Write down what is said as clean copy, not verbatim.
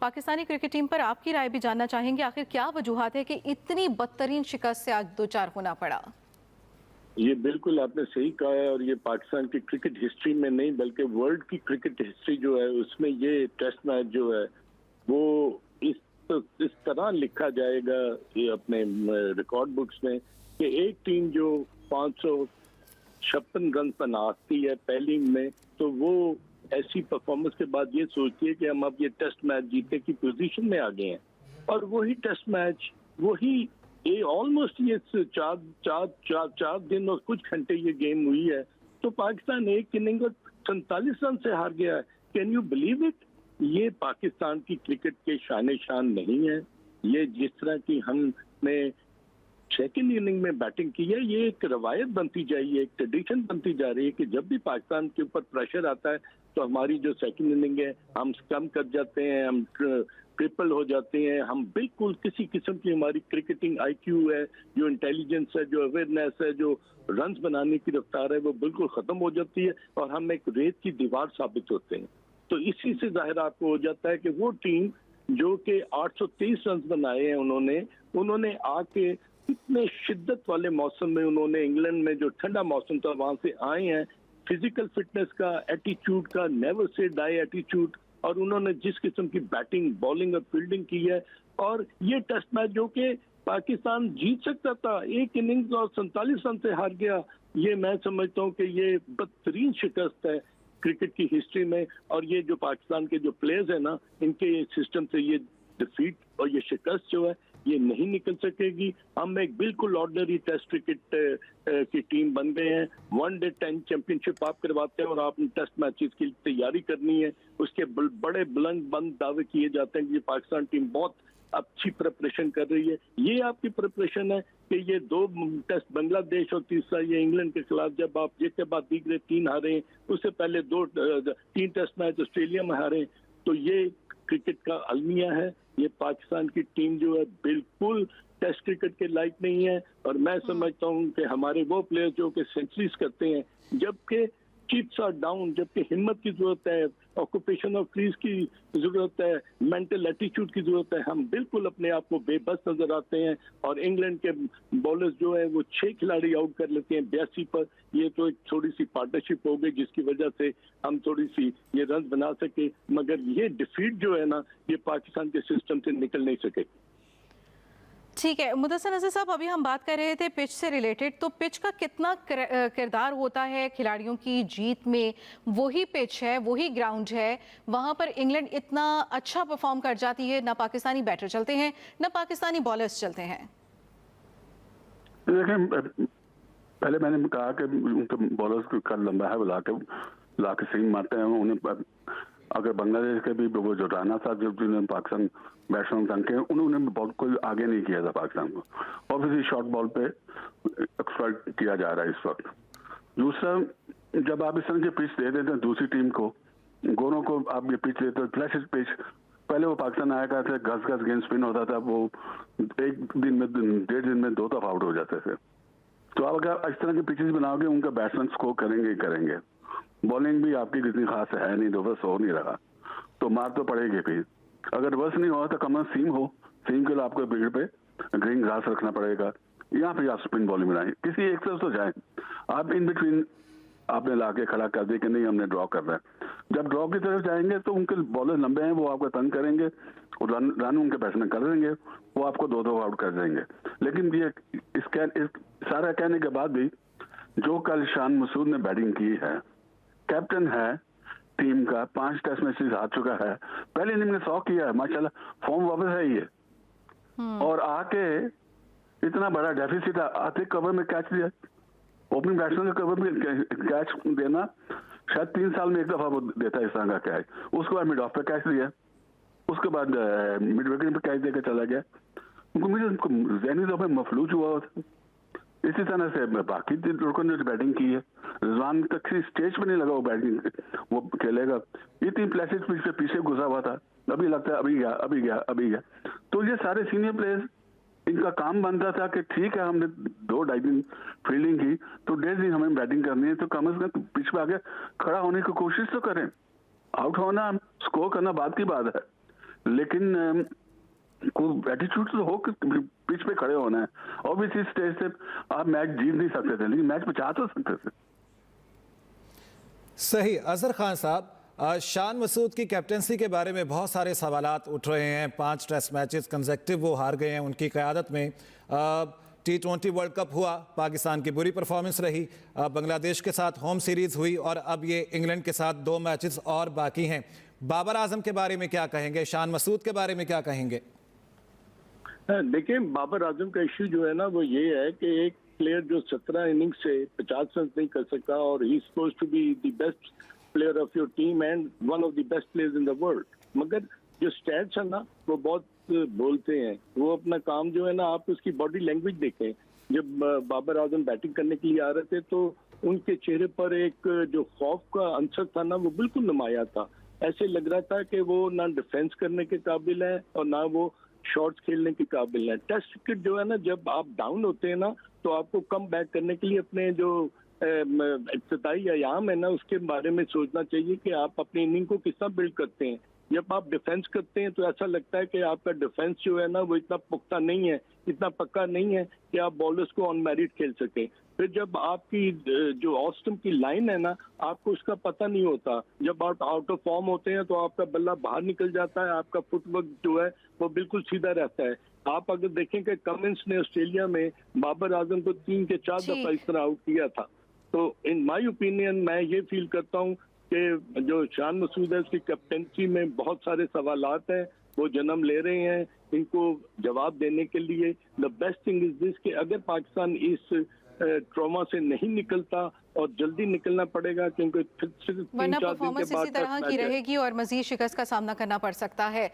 Pakistani cricket team पर आपकी राय भी जानना चाहेंगे, आखिर क्या वजूहात है कि इतनी बदतरीन शिकस्त से आज दो चार होना पड़ा। ये बिल्कुल आपने सही कहा है और ये पाकिस्तान की क्रिकेट हिस्ट्री में नहीं बल्कि वर्ल्ड की क्रिकेट हिस्ट्री जो है उसमें ये टेस्ट मैच जो है वो इस तरह लिखा जाएगा ये अपने रिकॉर्ड बुक्स में कि एक टीम जो 556 रन बनाती है पहली में, तो वो ऐसी परफॉर्मेंस के बाद ये सोचती है कि हम अब ये टेस्ट मैच जीतने की पोजीशन में आ गए हैं। और वही टेस्ट मैच वही ये ऑलमोस्ट ये चार दिन और कुछ घंटे ये गेम हुई है, तो पाकिस्तान एक इनिंग और 47 रन से हार गया है। Can you believe it? ये पाकिस्तान की क्रिकेट के शान शान नहीं है। ये जिस तरह की हमने सेकेंड इनिंग में बैटिंग की है, ये एक रवायत बनती जा रही है, एक ट्रेडिशन बनती जा रही है कि जब भी पाकिस्तान के ऊपर प्रेशर आता है तो हमारी जो सेकेंड इनिंग है हम कम कर जाते हैं, हम ट्रिपल हो जाते हैं, हम बिल्कुल किसी किस्म की हमारी क्रिकेटिंग आईक्यू है, जो इंटेलिजेंस है, जो अवेयरनेस है, जो रन्स बनाने की रफ्तार है, वो बिल्कुल खत्म हो जाती है और हम एक रेत की दीवार साबित होते हैं। तो इसी से जाहिर आपको हो जाता है कि वो टीम जो कि 823 रन बनाए हैं उन्होंने आके इतने शिद्दत वाले मौसम में, उन्होंने इंग्लैंड में जो ठंडा मौसम था वहां से आए हैं, फिजिकल फिटनेस का, एटीट्यूड का, नेवर से डाई एटीट्यूड, और उन्होंने जिस किस्म की बैटिंग, बॉलिंग और फील्डिंग की है, और ये टेस्ट मैच जो कि पाकिस्तान जीत सकता था, एक इनिंग्स और 47 रन से हार गया, ये मैं समझता हूँ कि ये बदतरीन शिकस्त है क्रिकेट की हिस्ट्री में। और ये जो पाकिस्तान के जो प्लेयर्स हैं ना, इनके सिस्टम से ये डिफीट और ये शिकस्त जो है ये नहीं निकल सकेगी। हम एक बिल्कुल ऑर्डिनरी टेस्ट क्रिकेट की टीम बन गए हैं। वनडे 10 चैंपियनशिप आप करवाते हैं और आपने टेस्ट मैचेस की तैयारी करनी है, उसके बड़े बुलंद बंद दावे किए जाते हैं कि पाकिस्तान टीम बहुत अच्छी प्रिपरेशन कर रही है। ये आपकी प्रिपरेशन है कि ये 2 टेस्ट बांग्लादेश और तीसरा ये इंग्लैंड के खिलाफ जब आप जिसके बाद दीगरे 3 हारे, उससे पहले 3 टेस्ट मैच ऑस्ट्रेलिया में हारे, तो ये क्रिकेट का अलमिया है। ये पाकिस्तान की टीम जो है बिल्कुल टेस्ट क्रिकेट के लायक नहीं है। और मैं समझता हूँ कि हमारे वो प्लेयर्स जो कि सेंचुरीज करते हैं जबकि चिप्स आर डाउन, जबकि हिम्मत की जरूरत है, ऑक्यूपेशन ऑफ क्रीज की जरूरत है, मेंटल एटीट्यूड की जरूरत है, हम बिल्कुल अपने आप को बेबस नजर आते हैं। और इंग्लैंड के बॉलर्स जो है वो 6 खिलाड़ी आउट कर लेते हैं 82 पर। ये तो एक थोड़ी सी पार्टनरशिप हो गई जिसकी वजह से हम थोड़ी सी ये रन बना सके, मगर ये डिफीट जो है ना, ये पाकिस्तान के सिस्टम से निकल नहीं सके। ठीक है मुदस्सिर नज़ीर साहब, अभी हम बात कर रहे थे पिच से रिलेटेड, तो पिच का कितना किरदार होता है खिलाड़ियों की जीत में? वही पिच है, वही ग्राउंड है, वहां पर इंग्लैंड इतना अच्छा परफॉर्म कर जाती है, ना पाकिस्तानी बैटर चलते हैं ना पाकिस्तानी बॉलर्स चलते हैं। देखें, पहले मैंने कहा कि उनके बॉलर्स का लंबा है, वो लाके सीम मारते हैं उन्हें। अगर बांग्लादेश के भी वो जो राना था जो जिन्होंने पाकिस्तान बैट्समैन तंग किए, उन्होंने बहुत कोई आगे नहीं किया था पाकिस्तान को। ऑब्वियसली शॉर्ट बॉल पे एक्सपर्ट किया जा रहा है इस वक्त। दूसरा, जब आप इस तरह की पिच दे देते हैं दूसरी टीम को, गोरों को आप ये पिच देते हो फ्लैश पिच, पहले वो पाकिस्तान आया करते घस घस गेंद स्पिन होता था, वो एक दिन में 1.5 दिन में 2 दफा आउट हो जाते थे। तो आप अगर इस तरह की पिचेस बनाओगे उनका बैट्समैन स्कोर करेंगे ही करेंगे। बॉलिंग भी आपकी इतनी खास है नहीं, रिवर्स हो नहीं रहा तो मार तो पड़ेगी। फिर अगर रिवर्स नहीं हुआ तो कम सीम हो, सीम के लिए आपको विकेट पे ग्रीन ग्रास रखना पड़ेगा, यहाँ पे आप स्पिन बॉलिंग बनाए, किसी एक तरफ तो जाए। आप इन बिटवीन आपने लाके खड़ा कर दिया कि नहीं हमने ड्रॉ कर रहा है, जब ड्रॉ की तरफ जाएंगे तो उनके बॉलर लंबे हैं, वो आपको तंग करेंगे और रन उनके बैट्समैन कर देंगे, वो आपको 2 आउट कर देंगे। लेकिन ये इस सारा कहने के बाद भी जो कल शान मसूद ने बैटिंग की है, कैप्टन है टीम का, 5 टेस्ट मैचेस हार चुका है, पहले इनिंग में 100 किया है, माशाल्लाह फॉर्म वापस है ये। और आके इतना बड़ा डेफिसिट आते कवर में कैच दिया, ओपनिंग बैट्समैन के कवर में कैच देना शायद 3 साल में एक दफा वो देता है इस तरह का कैच। उसके बाद मिड ऑफ पे कैच दिया, उसके बाद मिड विकेट पे कैच देकर चला गया। मुझे जहनी तौर पर मफलूज हुआ था। इसी तरह से बाकी लड़कों ने बैटिंग की है, रिजवान तक स्टेज पे नहीं लगा वो बैटिंग वो खेलेगा, ये 3 प्लेसेज पिच पे पीछे घुसा हुआ था, अभी लगता है अभी गया। तो ये सारे सीनियर प्लेयर्स, इनका काम बनता था कि ठीक है हमने 2-2.5 दिन फील्डिंग की तो 1.5 दिन हमें बैटिंग करनी है, तो कम से कम पिच पे आके खड़ा होने की कोशिश तो करें। आउट होना स्कोर करना बात की बात है, लेकिन कोई एटीट्यूड तो हो कि पिच पे खड़े होना है। ऑब्वियसली स्टेज से आप मैच जीत नहीं सकते थे, लेकिन मैच बचा तो सकते थे। सही। अजहर खान साहब, शान मसूद की कैप्टनसी के बारे में बहुत सारे सवालात उठ रहे हैं। 5 टेस्ट मैचेस कंसेक्टिव वो हार गए हैं उनकी क़यादत में। T20 वर्ल्ड कप हुआ, पाकिस्तान की बुरी परफॉर्मेंस रही, बांग्लादेश के साथ होम सीरीज़ हुई और अब ये इंग्लैंड के साथ 2 मैचेस और बाकी हैं। बाबर आजम के बारे में क्या कहेंगे, शान मसूद के बारे में क्या कहेंगे? देखिए, बाबर आजम का इश्यू जो है ना वो ये है कि एक प्लेयर जो 17 इनिंग से 50 रन नहीं कर सका और he is suppose to be the best player of your team and one of the best players in the world, मगर जो स्टैट्स है ना वो बहुत बोलते हैं। वो अपना काम जो है ना, आप उसकी बॉडी लैंग्वेज देखें। जब बाबर आजम बैटिंग करने के लिए आ रहे थे तो उनके चेहरे पर एक जो खौफ का अंसर था ना वो बिल्कुल नुमाया था। ऐसे लग रहा था कि वो ना डिफेंस करने के काबिल है और ना वो शॉट्स खेलने के काबिल है। टेस्ट क्रिकेट जो है ना, जब आप डाउन होते हैं ना तो आपको कम बैक करने के लिए अपने जो इब्तिदाई अयाम है ना उसके बारे में सोचना चाहिए कि आप अपनी इनिंग को किस तरह बिल्ड करते हैं। जब आप डिफेंस करते हैं तो ऐसा लगता है कि आपका डिफेंस जो है ना वो इतना पुख्ता नहीं है, इतना पक्का नहीं है कि आप बॉलर्स को ऑन मेरिट खेल सके। फिर जब आपकी जो ऑस्टम की लाइन है ना, आपको उसका पता नहीं होता। जब आप आउट ऑफ फॉर्म होते हैं तो आपका बल्ला बाहर निकल जाता है, आपका फुटवर्क जो है वो बिल्कुल सीधा रहता है। आप अगर देखें कि कमिंस ने ऑस्ट्रेलिया में बाबर आजम को 3 के 4 दफा इस तरह आउट किया था। तो इन माय ओपिनियन मैं ये फील करता हूँ कि जो शान मसूद है उसकी कैप्टनसी में बहुत सारे सवालात हैं, वो जन्म ले रहे हैं। इनको जवाब देने के लिए the best thing is this कि अगर पाकिस्तान इस ट्रॉमा से नहीं निकलता और जल्दी निकलना पड़ेगा, क्योंकि वरना परफॉर्मेंस इसी तरह की रहेगी और मजीद शिकस्त का सामना करना पड़ सकता है।